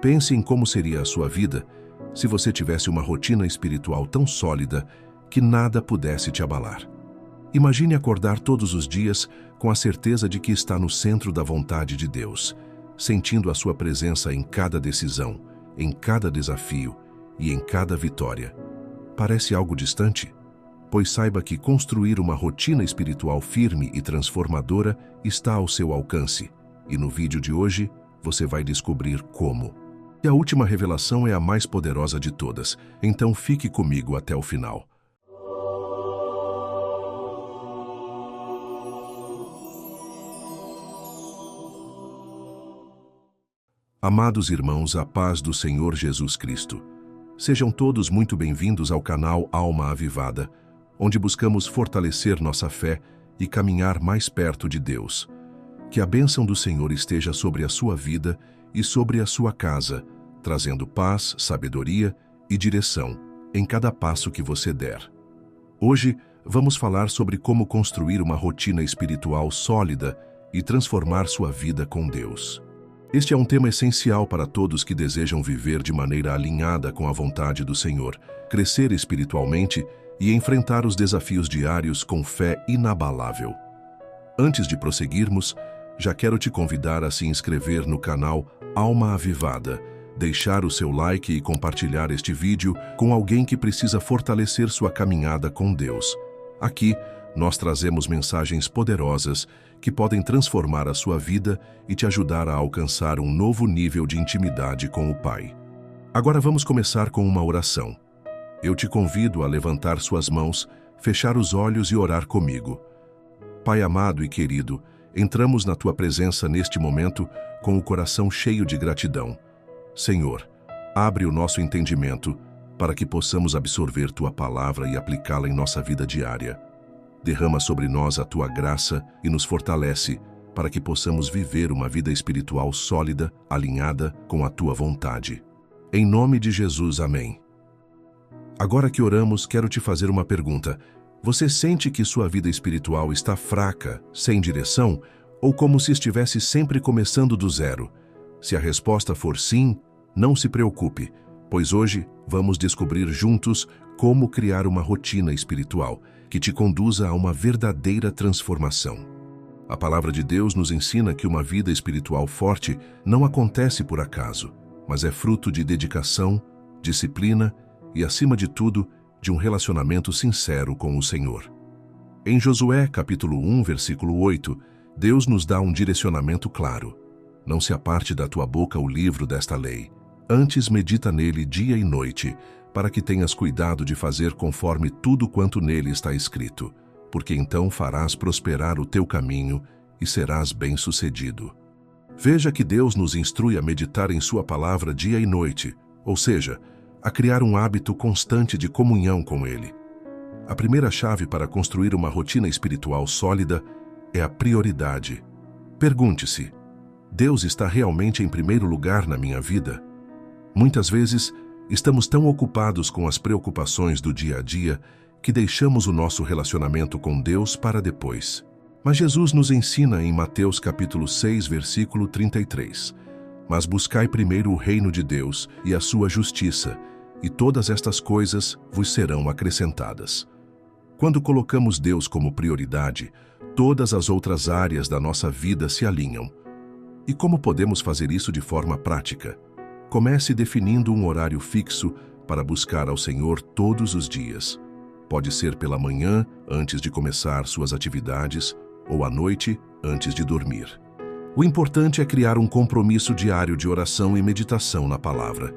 Pense em como seria a sua vida se você tivesse uma rotina espiritual tão sólida que nada pudesse te abalar. Imagine acordar todos os dias com a certeza de que está no centro da vontade de Deus, sentindo a sua presença em cada decisão, em cada desafio e em cada vitória. Parece algo distante? Pois saiba que construir uma rotina espiritual firme e transformadora está ao seu alcance, e no vídeo de hoje você vai descobrir como. E a última revelação é a mais poderosa de todas, então fique comigo até o final. Amados irmãos, a paz do Senhor Jesus Cristo. Sejam todos muito bem-vindos ao canal Alma Avivada, onde buscamos fortalecer nossa fé e caminhar mais perto de Deus. Que a bênção do Senhor esteja sobre a sua vida e sobre a sua casa, trazendo paz, sabedoria e direção em cada passo que você der. Hoje, vamos falar sobre como construir uma rotina espiritual sólida e transformar sua vida com Deus. Este é um tema essencial para todos que desejam viver de maneira alinhada com a vontade do Senhor, crescer espiritualmente e enfrentar os desafios diários com fé inabalável. Antes de prosseguirmos, já quero te convidar a se inscrever no canal Alma Avivada, deixar o seu like e compartilhar este vídeo com alguém que precisa fortalecer sua caminhada com Deus. Aqui, nós trazemos mensagens poderosas que podem transformar a sua vida e te ajudar a alcançar um novo nível de intimidade com o Pai. Agora vamos começar com uma oração. Eu te convido a levantar suas mãos, fechar os olhos e orar comigo. Pai amado e querido, entramos na Tua presença neste momento com o coração cheio de gratidão. Senhor, abre o nosso entendimento para que possamos absorver Tua palavra e aplicá-la em nossa vida diária. Derrama sobre nós a Tua graça e nos fortalece para que possamos viver uma vida espiritual sólida, alinhada com a Tua vontade. Em nome de Jesus, amém. Agora que oramos, quero te fazer uma pergunta. Você sente que sua vida espiritual está fraca, sem direção, ou como se estivesse sempre começando do zero? Se a resposta for sim, não se preocupe, pois hoje vamos descobrir juntos como criar uma rotina espiritual que te conduza a uma verdadeira transformação. A palavra de Deus nos ensina que uma vida espiritual forte não acontece por acaso, mas é fruto de dedicação, disciplina e, acima de tudo, de um relacionamento sincero com o Senhor. Em Josué, capítulo 1, versículo 8, Deus nos dá um direcionamento claro. Não se aparte da tua boca o livro desta lei. Antes medita nele dia e noite, para que tenhas cuidado de fazer conforme tudo quanto nele está escrito, porque então farás prosperar o teu caminho e serás bem-sucedido. Veja que Deus nos instrui a meditar em sua palavra dia e noite, ou seja, a criar um hábito constante de comunhão com ele. A primeira chave para construir uma rotina espiritual sólida é a prioridade. Pergunte-se: Deus está realmente em primeiro lugar na minha vida? Muitas vezes, estamos tão ocupados com as preocupações do dia a dia que deixamos o nosso relacionamento com Deus para depois. Mas Jesus nos ensina em Mateus capítulo 6, versículo 33. Mas buscai primeiro o reino de Deus e a sua justiça, e todas estas coisas vos serão acrescentadas. Quando colocamos Deus como prioridade, todas as outras áreas da nossa vida se alinham. E como podemos fazer isso de forma prática? Comece definindo um horário fixo para buscar ao Senhor todos os dias. Pode ser pela manhã, antes de começar suas atividades, ou à noite, antes de dormir. O importante é criar um compromisso diário de oração e meditação na palavra.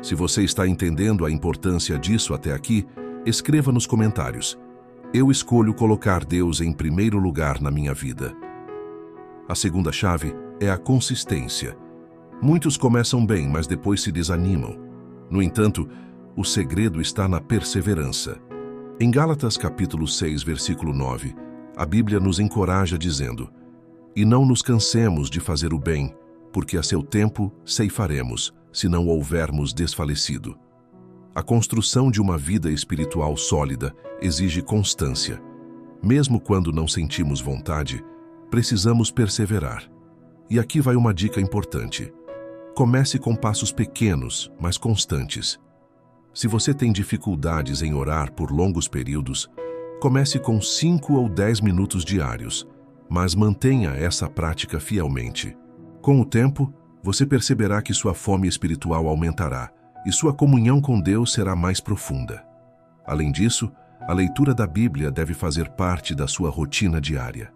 Se você está entendendo a importância disso até aqui, escreva nos comentários: eu escolho colocar Deus em primeiro lugar na minha vida. A segunda chave é a consistência. Muitos começam bem, mas depois se desanimam. No entanto, o segredo está na perseverança. Em Gálatas capítulo 6, versículo 9, a Bíblia nos encoraja dizendo: e não nos cansemos de fazer o bem, porque a seu tempo ceifaremos, se não houvermos desfalecido. A construção de uma vida espiritual sólida exige constância. Mesmo quando não sentimos vontade, precisamos perseverar. E aqui vai uma dica importante. Comece com passos pequenos, mas constantes. Se você tem dificuldades em orar por longos períodos, comece com 5 ou 10 minutos diários, mas mantenha essa prática fielmente. Com o tempo, você perceberá que sua fome espiritual aumentará e sua comunhão com Deus será mais profunda. Além disso, a leitura da Bíblia deve fazer parte da sua rotina diária.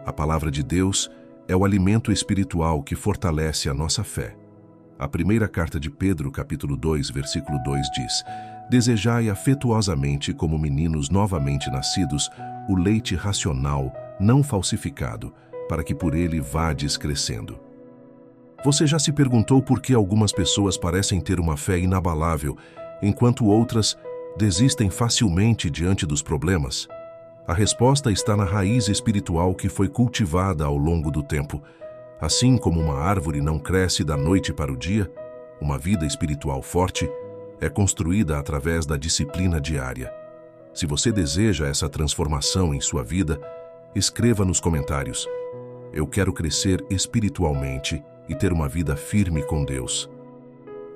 A palavra de Deus é o alimento espiritual que fortalece a nossa fé. A primeira carta de Pedro, capítulo 2, versículo 2 diz: Desejai afetuosamente, como meninos novamente nascidos, o leite racional, não falsificado, para que por ele vades crescendo. Você já se perguntou por que algumas pessoas parecem ter uma fé inabalável, enquanto outras desistem facilmente diante dos problemas? A resposta está na raiz espiritual que foi cultivada ao longo do tempo. Assim como uma árvore não cresce da noite para o dia, uma vida espiritual forte é construída através da disciplina diária. Se você deseja essa transformação em sua vida, escreva nos comentários: eu quero crescer espiritualmente e ter uma vida firme com Deus.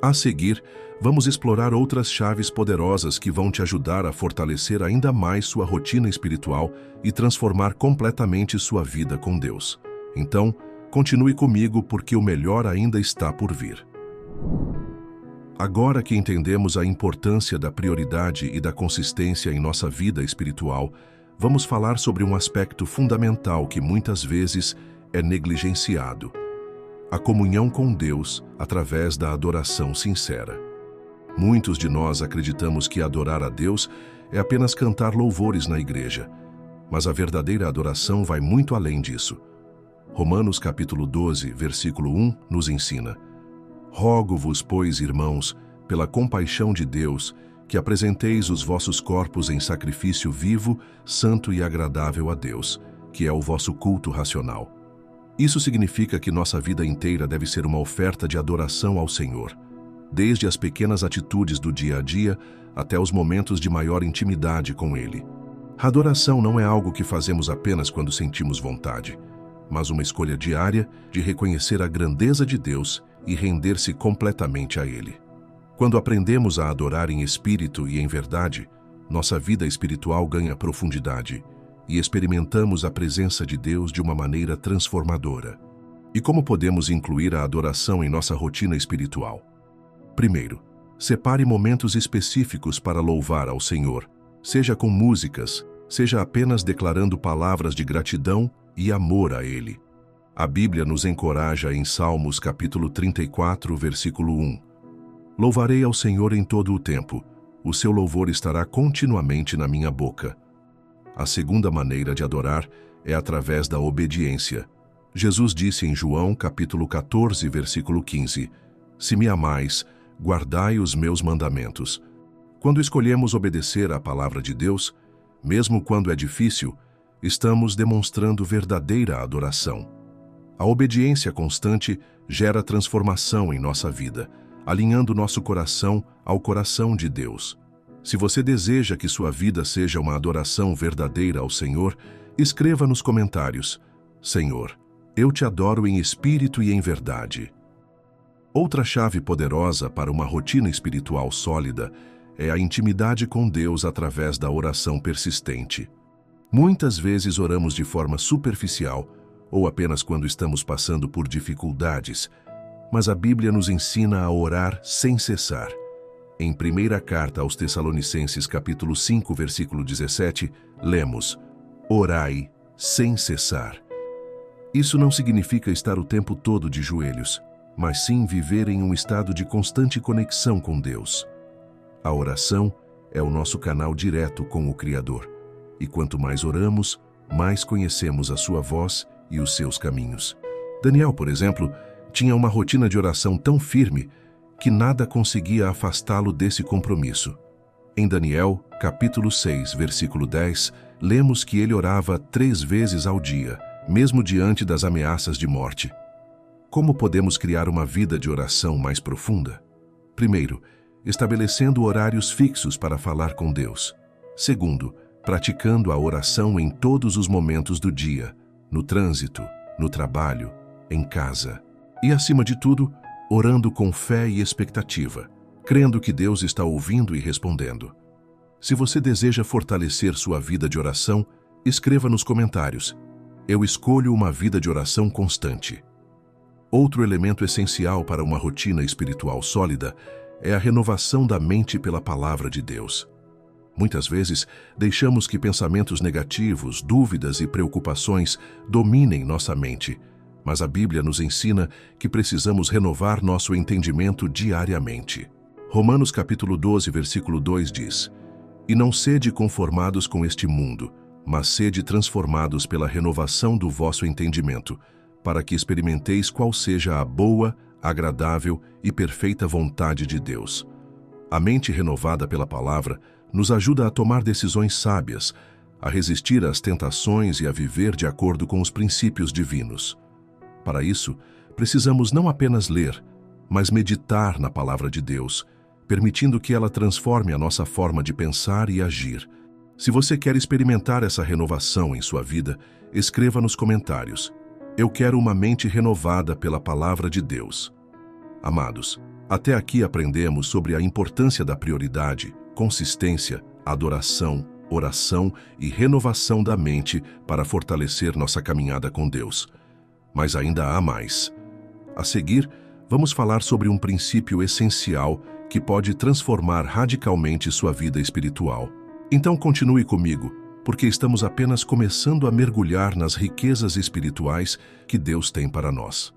A seguir, vamos explorar outras chaves poderosas que vão te ajudar a fortalecer ainda mais sua rotina espiritual e transformar completamente sua vida com Deus. Então, continue comigo porque o melhor ainda está por vir. Agora que entendemos a importância da prioridade e da consistência em nossa vida espiritual, vamos falar sobre um aspecto fundamental que muitas vezes é negligenciado: a comunhão com Deus através da adoração sincera. Muitos de nós acreditamos que adorar a Deus é apenas cantar louvores na igreja, mas a verdadeira adoração vai muito além disso. Romanos capítulo 12, versículo 1 nos ensina: Rogo-vos, pois, irmãos, pela compaixão de Deus, que apresenteis os vossos corpos em sacrifício vivo, santo e agradável a Deus, que é o vosso culto racional. Isso significa que nossa vida inteira deve ser uma oferta de adoração ao Senhor, desde as pequenas atitudes do dia a dia até os momentos de maior intimidade com Ele. A adoração não é algo que fazemos apenas quando sentimos vontade, mas uma escolha diária de reconhecer a grandeza de Deus e render-se completamente a Ele. Quando aprendemos a adorar em espírito e em verdade, nossa vida espiritual ganha profundidade e experimentamos a presença de Deus de uma maneira transformadora. E como podemos incluir a adoração em nossa rotina espiritual? Primeiro, separe momentos específicos para louvar ao Senhor, seja com músicas, seja apenas declarando palavras de gratidão e amor a Ele. A Bíblia nos encoraja em Salmos capítulo 34, versículo 1. Louvarei ao Senhor em todo o tempo, o seu louvor estará continuamente na minha boca. A segunda maneira de adorar é através da obediência. Jesus disse em João capítulo 14, versículo 15, Se me amais, guardai os meus mandamentos. Quando escolhemos obedecer à palavra de Deus, mesmo quando é difícil, estamos demonstrando verdadeira adoração. A obediência constante gera transformação em nossa vida, alinhando nosso coração ao coração de Deus. Se você deseja que sua vida seja uma adoração verdadeira ao Senhor, escreva nos comentários: Senhor, eu te adoro em espírito e em verdade. Outra chave poderosa para uma rotina espiritual sólida é a intimidade com Deus através da oração persistente. Muitas vezes oramos de forma superficial ou apenas quando estamos passando por dificuldades, mas a Bíblia nos ensina a orar sem cessar. Em primeira carta aos Tessalonicenses, capítulo 5, versículo 17, lemos: Orai sem cessar. Isso não significa estar o tempo todo de joelhos, mas sim viver em um estado de constante conexão com Deus. A oração é o nosso canal direto com o Criador, e quanto mais oramos, mais conhecemos a sua voz e os seus caminhos. Daniel, por exemplo, tinha uma rotina de oração tão firme que nada conseguia afastá-lo desse compromisso. Em Daniel, capítulo 6, versículo 10, lemos que ele orava 3 vezes ao dia, mesmo diante das ameaças de morte. Como podemos criar uma vida de oração mais profunda? Primeiro, estabelecendo horários fixos para falar com Deus. Segundo, praticando a oração em todos os momentos do dia, no trânsito, no trabalho, em casa. E, acima de tudo, orando com fé e expectativa, crendo que Deus está ouvindo e respondendo. Se você deseja fortalecer sua vida de oração, escreva nos comentários: eu escolho uma vida de oração constante. Outro elemento essencial para uma rotina espiritual sólida é a renovação da mente pela palavra de Deus. Muitas vezes, deixamos que pensamentos negativos, dúvidas e preocupações dominem nossa mente, mas a Bíblia nos ensina que precisamos renovar nosso entendimento diariamente. Romanos capítulo 12, versículo 2 diz: E não sede conformados com este mundo, mas sede transformados pela renovação do vosso entendimento, para que experimenteis qual seja a boa, agradável e perfeita vontade de Deus. A mente renovada pela palavra nos ajuda a tomar decisões sábias, a resistir às tentações e a viver de acordo com os princípios divinos. Para isso, precisamos não apenas ler, mas meditar na palavra de Deus, permitindo que ela transforme a nossa forma de pensar e agir. Se você quer experimentar essa renovação em sua vida, escreva nos comentários: eu quero uma mente renovada pela palavra de Deus. Amados, até aqui aprendemos sobre a importância da prioridade, consistência, adoração, oração e renovação da mente para fortalecer nossa caminhada com Deus. Mas ainda há mais. A seguir, vamos falar sobre um princípio essencial que pode transformar radicalmente sua vida espiritual. Então continue comigo, porque estamos apenas começando a mergulhar nas riquezas espirituais que Deus tem para nós.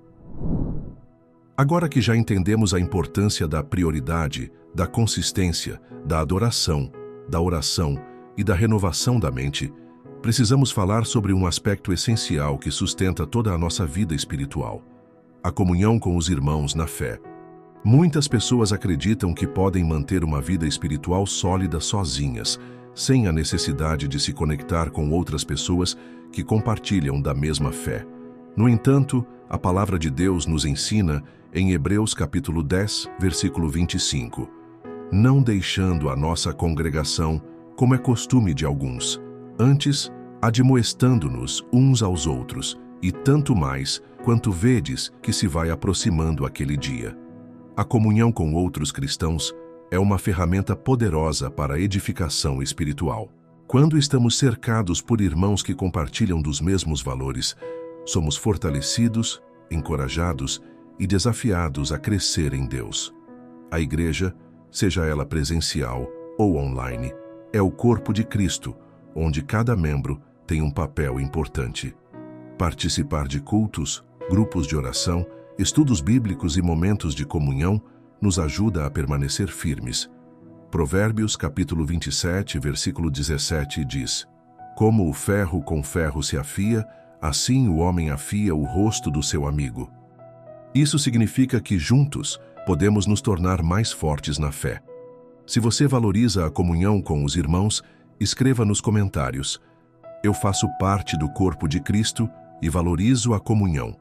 Agora que já entendemos a importância da prioridade, da consistência, da adoração, da oração e da renovação da mente, precisamos falar sobre um aspecto essencial que sustenta toda a nossa vida espiritual: a comunhão com os irmãos na fé. Muitas pessoas acreditam que podem manter uma vida espiritual sólida sozinhas, sem a necessidade de se conectar com outras pessoas que compartilham da mesma fé. No entanto, a palavra de Deus nos ensina, em Hebreus capítulo 10, versículo 25, não deixando a nossa congregação, como é costume de alguns, antes admoestando-nos uns aos outros, e tanto mais, quanto vedes que se vai aproximando aquele dia. A comunhão com outros cristãos é uma ferramenta poderosa para a edificação espiritual. Quando estamos cercados por irmãos que compartilham dos mesmos valores, somos fortalecidos, encorajados e desafiados a crescer em Deus. A igreja, seja ela presencial ou online, é o corpo de Cristo, onde cada membro tem um papel importante. Participar de cultos, grupos de oração, estudos bíblicos e momentos de comunhão nos ajuda a permanecer firmes. Provérbios capítulo 27, versículo 17 diz: Como o ferro com ferro se afia, assim o homem afia o rosto do seu amigo. Isso significa que juntos podemos nos tornar mais fortes na fé. Se você valoriza a comunhão com os irmãos, escreva nos comentários: eu faço parte do corpo de Cristo e valorizo a comunhão.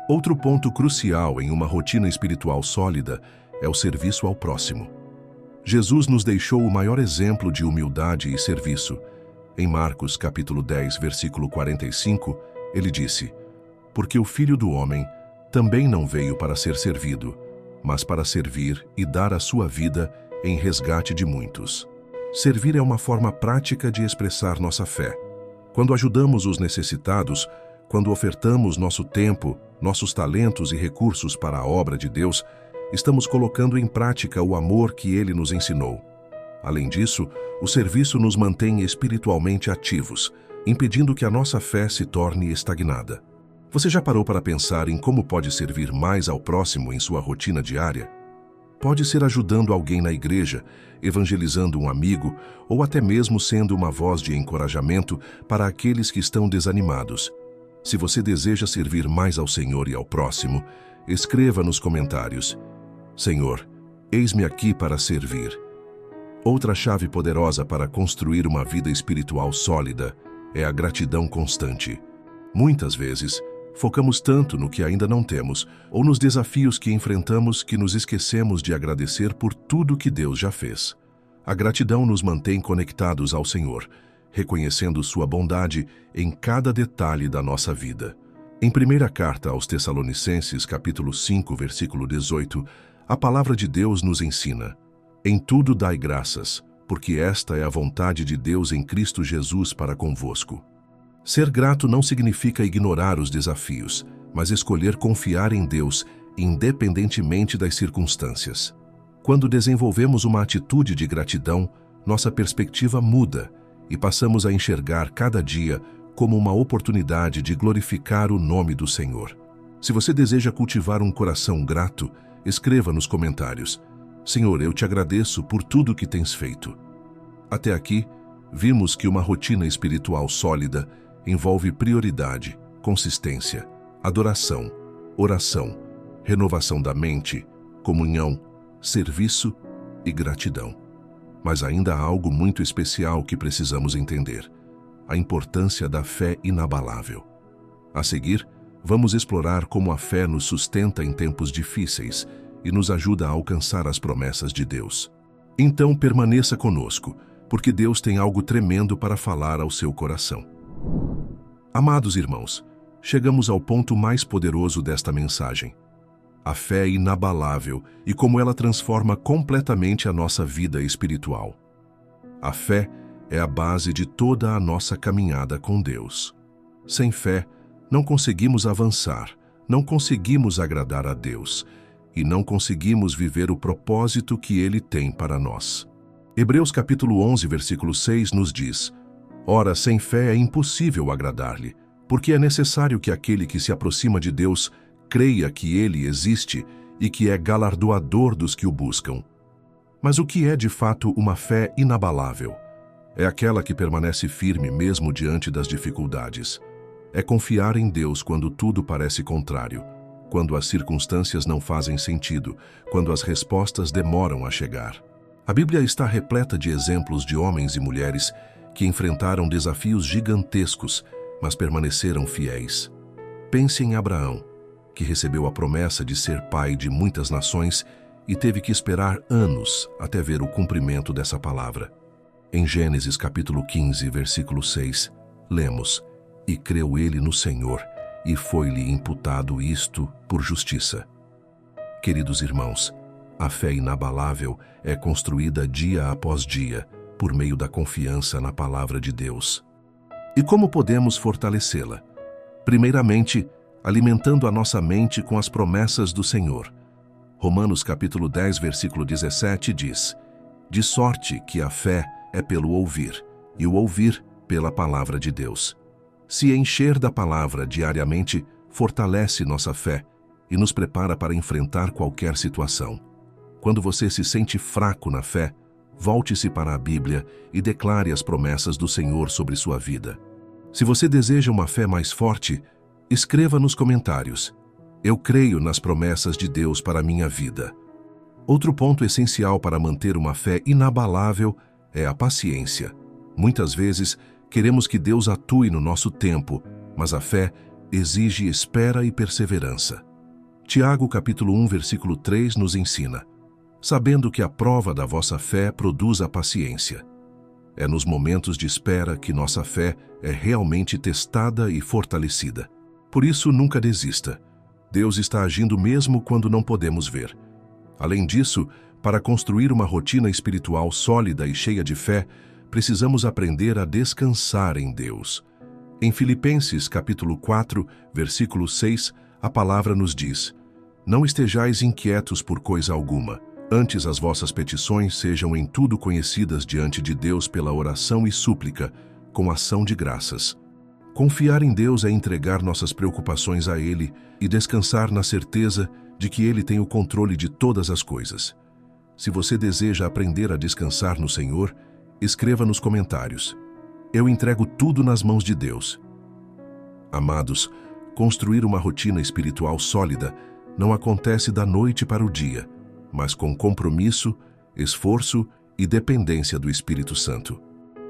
Outro ponto crucial em uma rotina espiritual sólida é o serviço ao próximo. Jesus nos deixou o maior exemplo de humildade e serviço. Em Marcos capítulo 10, versículo 45, ele disse: Porque o Filho do Homem também não veio para ser servido, mas para servir e dar a sua vida em resgate de muitos. Servir é uma forma prática de expressar nossa fé. Quando ajudamos os necessitados, quando ofertamos nosso tempo, nossos talentos e recursos para a obra de Deus, estamos colocando em prática o amor que Ele nos ensinou. Além disso, o serviço nos mantém espiritualmente ativos, impedindo que a nossa fé se torne estagnada. Você já parou para pensar em como pode servir mais ao próximo em sua rotina diária? Pode ser ajudando alguém na igreja, evangelizando um amigo ou até mesmo sendo uma voz de encorajamento para aqueles que estão desanimados. Se você deseja servir mais ao Senhor e ao próximo, escreva nos comentários: Senhor, eis-me aqui para servir. Outra chave poderosa para construir uma vida espiritual sólida é a gratidão constante. Muitas vezes, focamos tanto no que ainda não temos ou nos desafios que enfrentamos que nos esquecemos de agradecer por tudo que Deus já fez. A gratidão nos mantém conectados ao Senhor, reconhecendo sua bondade em cada detalhe da nossa vida. Em primeira carta aos Tessalonicenses, capítulo 5, versículo 18, a palavra de Deus nos ensina: em tudo dai graças, porque esta é a vontade de Deus em Cristo Jesus para convosco. Ser grato não significa ignorar os desafios, mas escolher confiar em Deus, independentemente das circunstâncias. Quando desenvolvemos uma atitude de gratidão, nossa perspectiva muda e passamos a enxergar cada dia como uma oportunidade de glorificar o nome do Senhor. Se você deseja cultivar um coração grato, escreva nos comentários: Senhor, eu te agradeço por tudo que tens feito. Até aqui, vimos que uma rotina espiritual sólida envolve prioridade, consistência, adoração, oração, renovação da mente, comunhão, serviço e gratidão. Mas ainda há algo muito especial que precisamos entender: a importância da fé inabalável. A seguir, vamos explorar como a fé nos sustenta em tempos difíceis e nos ajuda a alcançar as promessas de Deus. Então permaneça conosco, porque Deus tem algo tremendo para falar ao seu coração. Amados irmãos, chegamos ao ponto mais poderoso desta mensagem: a fé inabalável e como ela transforma completamente a nossa vida espiritual. A fé é a base de toda a nossa caminhada com Deus. Sem fé, não conseguimos avançar, não conseguimos agradar a Deus e não conseguimos viver o propósito que Ele tem para nós. Hebreus capítulo 11, versículo 6 nos diz: ora, sem fé é impossível agradar-lhe, porque é necessário que aquele que se aproxima de Deus creia que Ele existe e que é galardoador dos que o buscam. Mas o que é de fato uma fé inabalável? É aquela que permanece firme mesmo diante das dificuldades. É confiar em Deus quando tudo parece contrário, quando as circunstâncias não fazem sentido, quando as respostas demoram a chegar. A Bíblia está repleta de exemplos de homens e mulheres que enfrentaram desafios gigantescos, mas permaneceram fiéis. Pense em Abraão, que recebeu a promessa de ser pai de muitas nações e teve que esperar anos até ver o cumprimento dessa palavra. Em Gênesis capítulo 15, versículo 6, lemos: e creu ele no Senhor, e foi-lhe imputado isto por justiça. Queridos irmãos, a fé inabalável é construída dia após dia, por meio da confiança na palavra de Deus. E como podemos fortalecê-la? Primeiramente, alimentando a nossa mente com as promessas do Senhor. Romanos capítulo 10, versículo 17 diz: de sorte que a fé é pelo ouvir, e o ouvir pela palavra de Deus. Se encher da palavra diariamente fortalece nossa fé e nos prepara para enfrentar qualquer situação. Quando você se sente fraco na fé, volte-se para a Bíblia e declare as promessas do Senhor sobre sua vida. Se você deseja uma fé mais forte, escreva nos comentários: eu creio nas promessas de Deus para a minha vida. Outro ponto essencial para manter uma fé inabalável é a paciência. Muitas vezes, queremos que Deus atue no nosso tempo, mas a fé exige espera e perseverança. Tiago capítulo 1, versículo 3 nos ensina: sabendo que a prova da vossa fé produz a paciência. É nos momentos de espera que nossa fé é realmente testada e fortalecida. Por isso, nunca desista. Deus está agindo mesmo quando não podemos ver. Além disso, para construir uma rotina espiritual sólida e cheia de fé, precisamos aprender a descansar em Deus. Em Filipenses capítulo 4, versículo 6, a palavra nos diz: não estejais inquietos por coisa alguma, antes as vossas petições sejam em tudo conhecidas diante de Deus pela oração e súplica, com ação de graças. Confiar em Deus é entregar nossas preocupações a Ele e descansar na certeza de que Ele tem o controle de todas as coisas. Se você deseja aprender a descansar no Senhor, escreva nos comentários: eu entrego tudo nas mãos de Deus. Amados, construir uma rotina espiritual sólida não acontece da noite para o dia, mas com compromisso, esforço e dependência do Espírito Santo.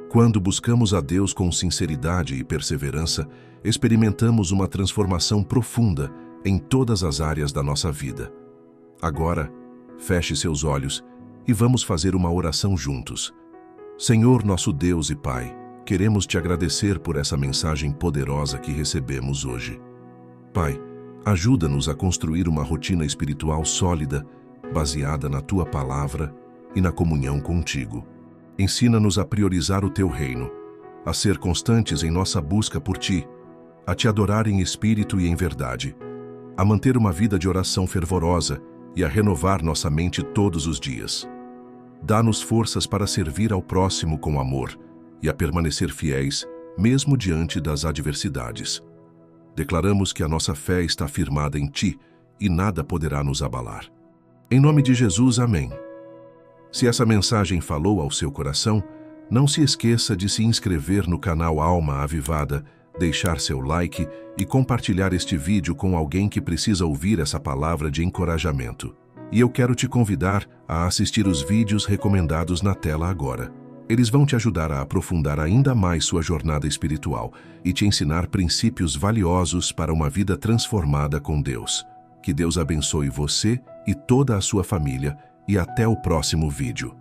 Quando buscamos a Deus com sinceridade e perseverança, experimentamos uma transformação profunda em todas as áreas da nossa vida. Agora, feche seus olhos e vamos fazer uma oração juntos. Senhor, nosso Deus e Pai, queremos te agradecer por essa mensagem poderosa que recebemos hoje. Pai, ajuda-nos a construir uma rotina espiritual sólida, baseada na Tua Palavra e na comunhão contigo. Ensina-nos a priorizar o Teu reino, a ser constantes em nossa busca por Ti, a Te adorar em espírito e em verdade, a manter uma vida de oração fervorosa e a renovar nossa mente todos os dias. Dá-nos forças para servir ao próximo com amor e a permanecer fiéis, mesmo diante das adversidades. Declaramos que a nossa fé está firmada em Ti e nada poderá nos abalar. Em nome de Jesus, amém. Se essa mensagem falou ao seu coração, não se esqueça de se inscrever no canal Alma Avivada, deixar seu like e compartilhar este vídeo com alguém que precisa ouvir essa palavra de encorajamento. E eu quero te convidar a assistir os vídeos recomendados na tela agora. Eles vão te ajudar a aprofundar ainda mais sua jornada espiritual e te ensinar princípios valiosos para uma vida transformada com Deus. Que Deus abençoe você e toda a sua família e até o próximo vídeo.